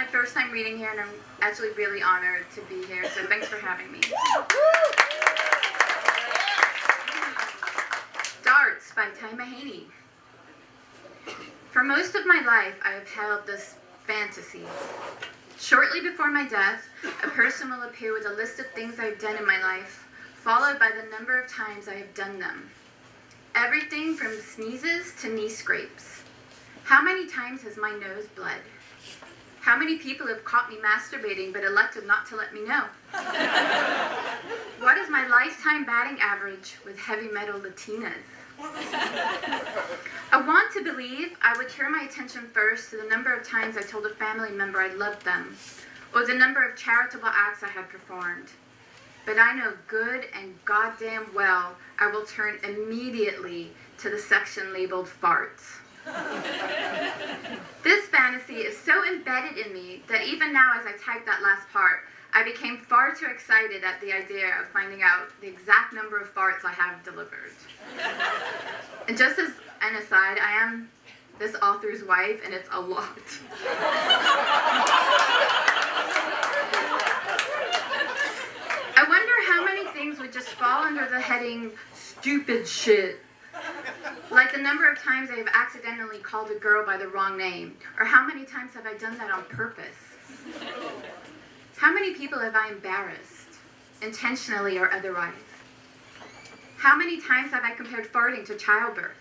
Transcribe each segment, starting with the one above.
first time reading here, and I'm actually really honored to be here, so thanks for having me. Darts by Ty Mahany. For most of my life, I have held this fantasy. Shortly before my death, a person will appear with a list of things I've done in my life, followed by the number of times I have done them. Everything from sneezes to knee scrapes. How many times has my nose bled? How many people have caught me masturbating but elected not to let me know? What is my lifetime batting average with heavy metal Latinas? I want to believe I would turn my attention first to the number of times I told a family member I loved them, or the number of charitable acts I had performed. But I know good and goddamn well I will turn immediately to the section labeled farts. This fantasy is so embedded in me that even now as I type that last part, I became far too excited at the idea of finding out the exact number of farts I have delivered. And just as an aside, I am this author's wife, and it's a lot. I wonder how many things would just fall under the heading stupid shit. Like the number of times I have accidentally called a girl by the wrong name, or how many times have I done that on purpose? How many people have I embarrassed, intentionally or otherwise? How many times have I compared farting to childbirth?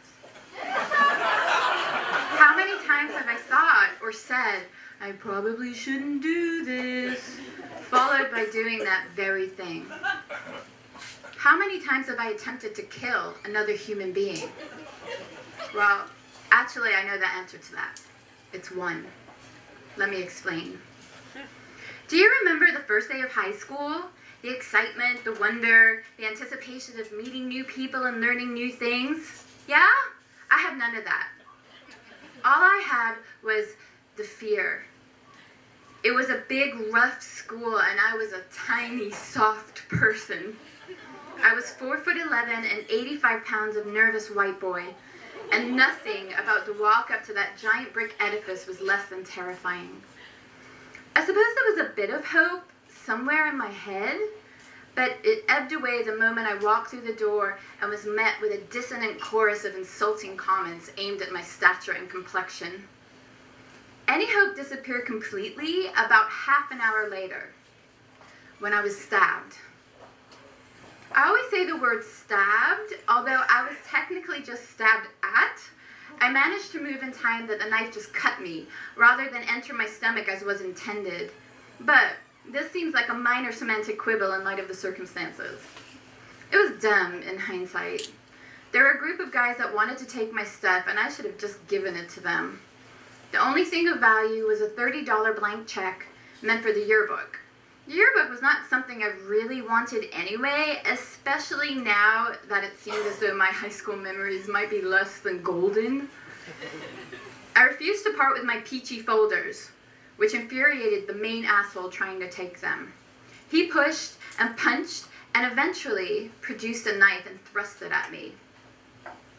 How many times have I thought or said, I probably shouldn't do this, followed by doing that very thing? How many times have I attempted to kill another human being? Well, actually, I know the answer to that. It's one. Let me explain. Do you remember the first day of high school? The excitement, the wonder, the anticipation of meeting new people and learning new things? Yeah? I had none of that. All I had was the fear. It was a big, rough school, and I was a tiny, soft person. I was 4'11" and 85 pounds of nervous white boy, and nothing about the walk up to that giant brick edifice was less than terrifying. I suppose there was a bit of hope somewhere in my head, but it ebbed away the moment I walked through the door and was met with a dissonant chorus of insulting comments aimed at my stature and complexion. Any hope disappeared completely about half an hour later, when I was stabbed. I always say the word stabbed, although I was technically just stabbed at. I managed to move in time that the knife just cut me, rather than enter my stomach as was intended. But this seems like a minor semantic quibble in light of the circumstances. It was dumb in hindsight. There were a group of guys that wanted to take my stuff, and I should have just given it to them. The only thing of value was a $30 blank check meant for the yearbook. The yearbook was not something I really wanted anyway, especially now that it seemed as though my high school memories might be less than golden. I refused to part with my peachy folders, which infuriated the main asshole trying to take them. He pushed and punched and eventually produced a knife and thrust it at me.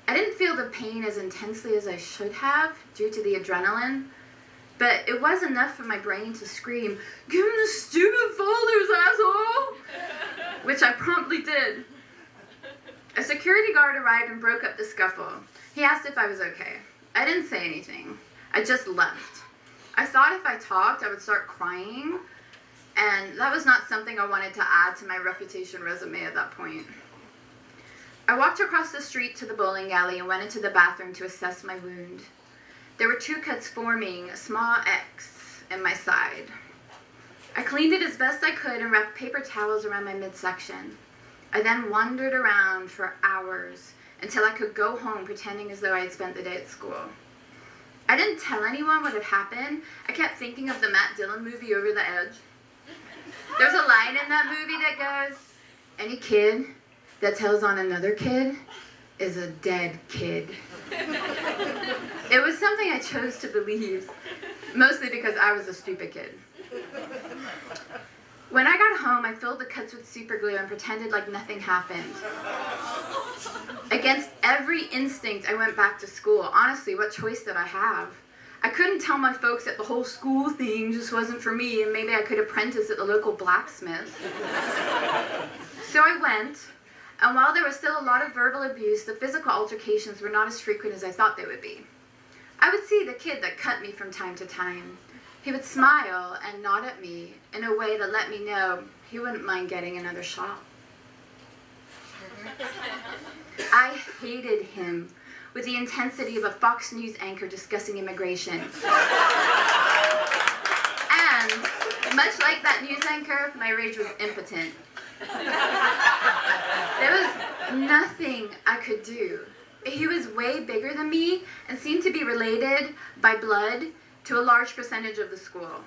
I didn't feel the pain as intensely as I should have due to the adrenaline, but it was enough for my brain to scream, "Give him the stupid folders, asshole!" which I promptly did. A security guard arrived and broke up the scuffle. He asked if I was okay. I didn't say anything. I just left. I thought if I talked, I would start crying, and that was not something I wanted to add to my reputation resume at that point. I walked across the street to the bowling alley and went into the bathroom to assess my wound. There were 2 cuts forming a small X in my side. I cleaned it as best I could and wrapped paper towels around my midsection. I then wandered around for hours until I could go home pretending as though I had spent the day at school. I didn't tell anyone what had happened. I kept thinking of the Matt Dillon movie Over the Edge. There's a line in that movie that goes, "Any kid that tells on another kid is a dead kid." It was something I chose to believe, mostly because I was a stupid kid. When I got home, I filled the cuts with super glue and pretended like nothing happened. Against every instinct, I went back to school. Honestly, what choice did I have? I couldn't tell my folks that the whole school thing just wasn't for me and maybe I could apprentice at the local blacksmith. So I went, and while there was still a lot of verbal abuse, the physical altercations were not as frequent as I thought they would be. I would see the kid that cut me from time to time. He would smile and nod at me in a way that let me know he wouldn't mind getting another shot. I hated him with the intensity of a Fox News anchor discussing immigration. And, much like that news anchor, my rage was impotent. There was nothing I could do. He was way bigger than me and seemed to be related by blood to a large percentage of the school.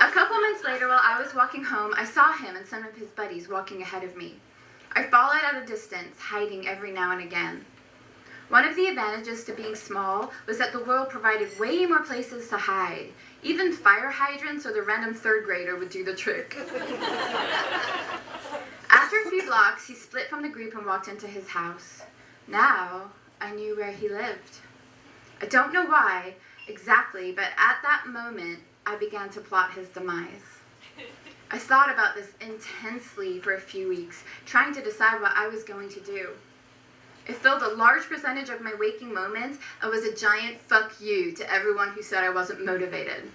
A couple months later, while I was walking home, I saw him and some of his buddies walking ahead of me. I followed at a distance, hiding every now and again. One of the advantages to being small was that the world provided way more places to hide. Even fire hydrants or the random third grader would do the trick. After a few blocks, he split from the group and walked into his house. Now, I knew where he lived. I don't know why exactly, but at that moment, I began to plot his demise. I thought about this intensely for a few weeks, trying to decide what I was going to do. It filled a large percentage of my waking moments and was a giant fuck you to everyone who said I wasn't motivated.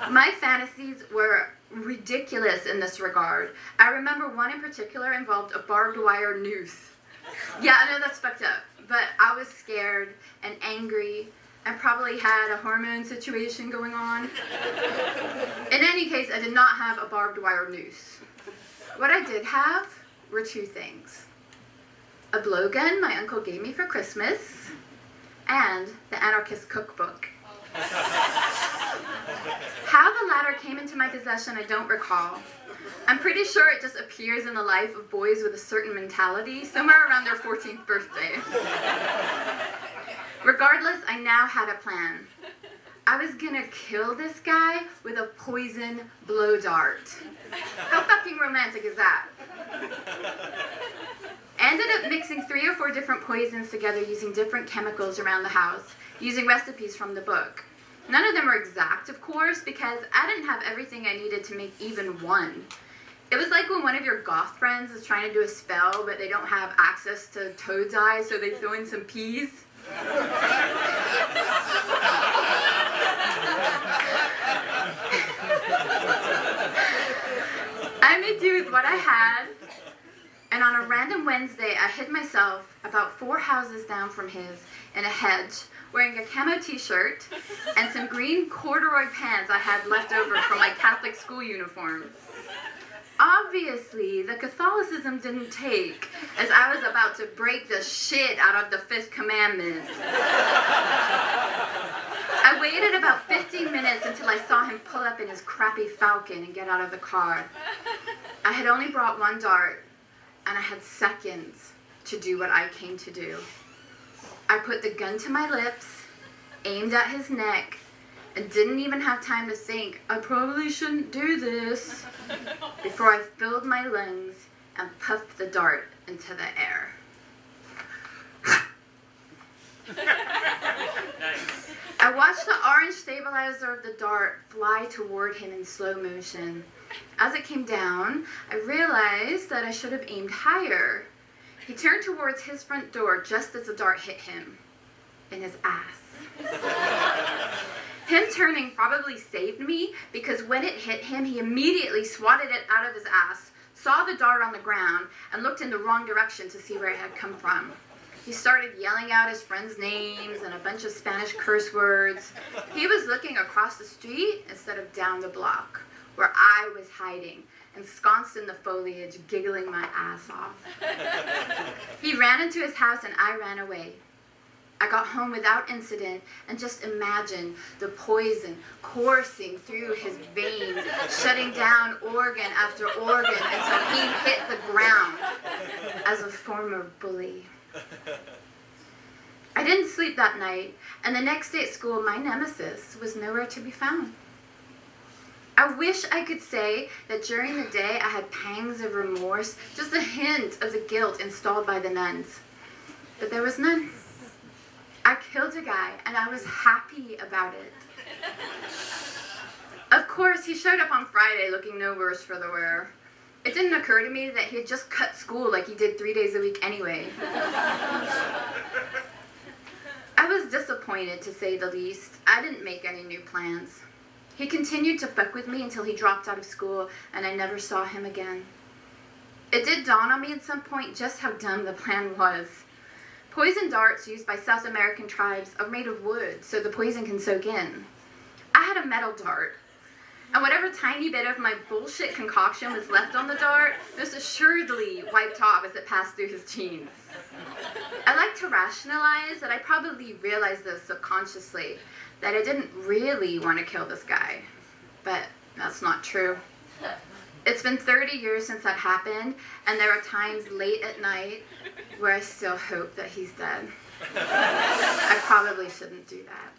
My fantasies were ridiculous in this regard. I remember one in particular involved a barbed wire noose. Yeah, I know that's fucked up, but I was scared and angry and probably had a hormone situation going on. In any case, I did not have a barbed wire noose. What I did have were two things. A blowgun my uncle gave me for Christmas, and the Anarchist Cookbook. How the latter came into my possession, I don't recall. I'm pretty sure it just appears in the life of boys with a certain mentality, somewhere around their 14th birthday. Regardless, I now had a plan. I was gonna kill this guy with a poison blow dart. How fucking romantic is that? I ended up mixing 3 or 4 different poisons together using different chemicals around the house, using recipes from the book. None of them were exact, of course, because I didn't have everything I needed to make even one. It was like when one of your goth friends is trying to do a spell, but they don't have access to Toad's Eye, so they throw in some peas. I made do with what I had, and on a random Wednesday, I hid myself about 4 houses down from his in a hedge, wearing a camo t-shirt and some green corduroy pants I had left over from my Catholic school uniform. Obviously, the Catholicism didn't take, as I was about to break the shit out of the 5th commandment. I waited about 15 minutes until I saw him pull up in his crappy Falcon and get out of the car. I had only brought 1 dart, and I had seconds to do what I came to do. I put the gun to my lips, aimed at his neck, and didn't even have time to think, I probably shouldn't do this, before I filled my lungs and puffed the dart into the air. Nice. I watched the orange stabilizer of the dart fly toward him in slow motion. As it came down, I realized that I should have aimed higher. He turned towards his front door just as the dart hit him in his ass. Him turning probably saved me because when it hit him, he immediately swatted it out of his ass, saw the dart on the ground, and looked in the wrong direction to see where it had come from. He started yelling out his friends' names and a bunch of Spanish curse words. He was looking across the street instead of down the block, where I was hiding, ensconced in the foliage, giggling my ass off. He ran into his house and I ran away. I got home without incident and just imagined the poison coursing through his veins, shutting down organ after organ until he hit the ground as a former bully. I didn't sleep that night, and the next day at school, my nemesis was nowhere to be found. I wish I could say that during the day I had pangs of remorse, just a hint of the guilt installed by the nuns. But there was none. I killed a guy, and I was happy about it. Of course, he showed up on Friday looking no worse for the wear. It didn't occur to me that he had just cut school like he did 3 days a week anyway. I was disappointed, to say the least. I didn't make any new plans. He continued to fuck with me until he dropped out of school, and I never saw him again. It did dawn on me at some point just how dumb the plan was. Poison darts used by South American tribes are made of wood, so the poison can soak in. I had a metal dart, and whatever tiny bit of my bullshit concoction was left on the dart was assuredly wiped off as it passed through his jeans. I like to rationalize that I probably realized this subconsciously, that I didn't really want to kill this guy, but that's not true. It's been 30 years since that happened, and there are times late at night where I still hope that he's dead. I probably shouldn't do that.